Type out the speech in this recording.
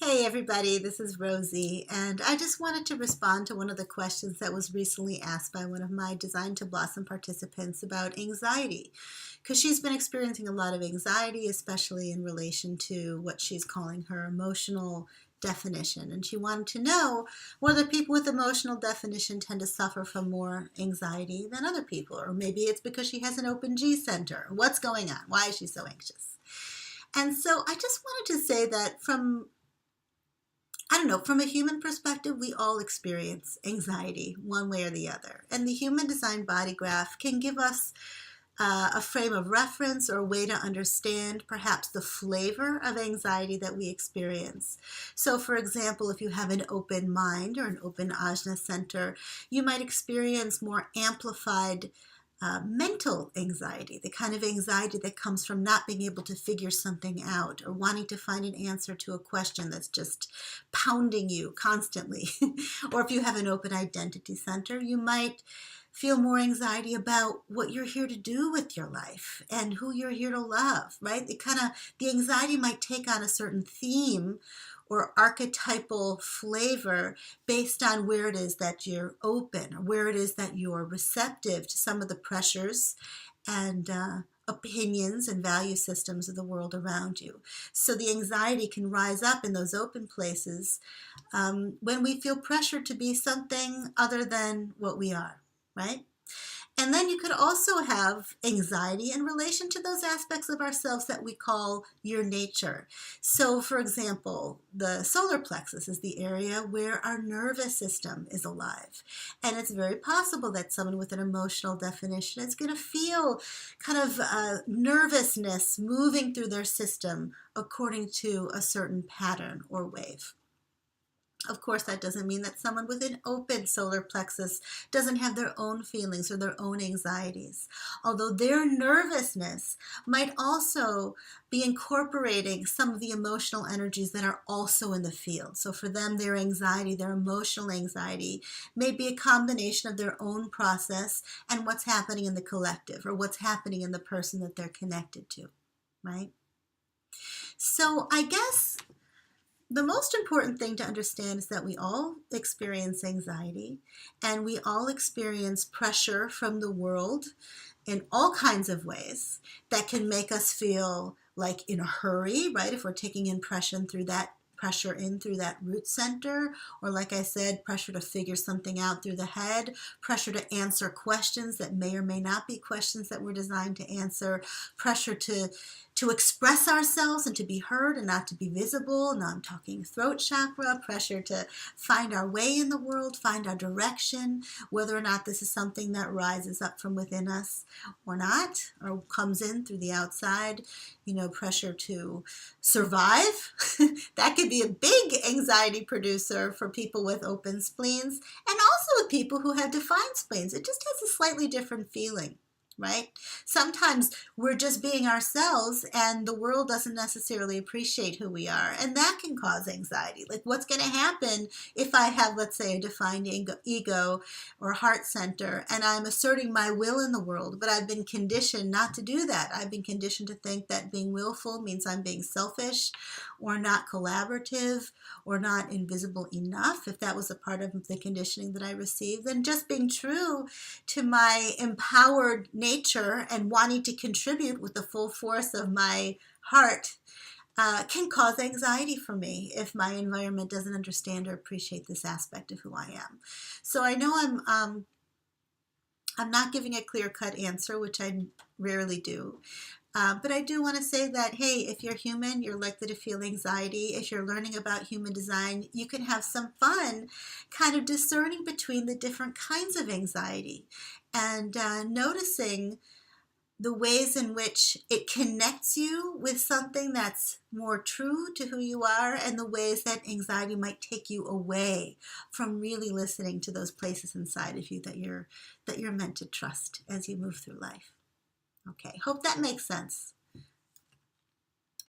Hey everybody, this is Rosie, and I just wanted to respond to one of the questions that was recently asked by one of my Design to Blossom participants about anxiety, because she's been experiencing a lot of anxiety, especially in relation to what she's calling her emotional definition. And she wanted to know whether people with emotional definition tend to suffer from more anxiety than other people, or maybe it's because she has an open G center. What's going on? Why is she so anxious? And so I just wanted to say that from a human perspective, we all experience anxiety one way or the other. And the human design body graph can give us a frame of reference or a way to understand perhaps the flavor of anxiety that we experience. So for example, if you have an open mind or an open ajna center, you might experience more amplified mental anxiety, the kind of anxiety that comes from not being able to figure something out or wanting to find an answer to a question that's just pounding you constantly. Or if you have an open identity center, you might feel more anxiety about what you're here to do with your life and who you're here to love, right? The anxiety might take on a certain theme or archetypal flavor based on where it is that you're open, or where it is that you're receptive to some of the pressures and opinions and value systems of the world around you. So the anxiety can rise up in those open places when we feel pressured to be something other than what we are, right? And then you could also have anxiety in relation to those aspects of ourselves that we call your nature. So for example, the solar plexus is the area where our nervous system is alive. And it's very possible that someone with an emotional definition is going to feel kind of nervousness moving through their system according to a certain pattern or wave. Of course, that doesn't mean that someone with an open solar plexus doesn't have their own feelings or their own anxieties, although their nervousness might also be incorporating some of the emotional energies that are also in the field. So for them, their anxiety, their emotional anxiety, may be a combination of their own process and what's happening in the collective or what's happening in the person that they're connected to, right? So I guess the most important thing to understand is that we all experience anxiety and we all experience pressure from the world in all kinds of ways that can make us feel like in a hurry, right? If we're taking impression through that pressure in through that root center, or like I said, pressure to figure something out through the head, pressure to answer questions that may or may not be questions that we're designed to answer, pressure to express ourselves and to be heard and not to be visible. Now I'm talking throat chakra, pressure to find our way in the world, find our direction, whether or not this is something that rises up from within us or not, or comes in through the outside, pressure to survive. That could be a big anxiety producer for people with open spleens and also with people who have defined spleens. It just has a slightly different feeling. Right? Sometimes we're just being ourselves and the world doesn't necessarily appreciate who we are. And that can cause anxiety. Like what's going to happen if I have, let's say, a defined ego or heart center and I'm asserting my will in the world, but I've been conditioned not to do that. I've been conditioned to think that being willful means I'm being selfish or not collaborative or not invisible enough. If that was a part of the conditioning that I received, then just being true to my empowered nature and wanting to contribute with the full force of my heart can cause anxiety for me if my environment doesn't understand or appreciate this aspect of who I am. So I know I'm not giving a clear-cut answer, which I rarely do. But I do want to say that, hey, if you're human, you're likely to feel anxiety. If you're learning about human design, you can have some fun kind of discerning between the different kinds of anxiety and noticing the ways in which it connects you with something that's more true to who you are and the ways that anxiety might take you away from really listening to those places inside of you that you're meant to trust as you move through life. Okay, hope that makes sense.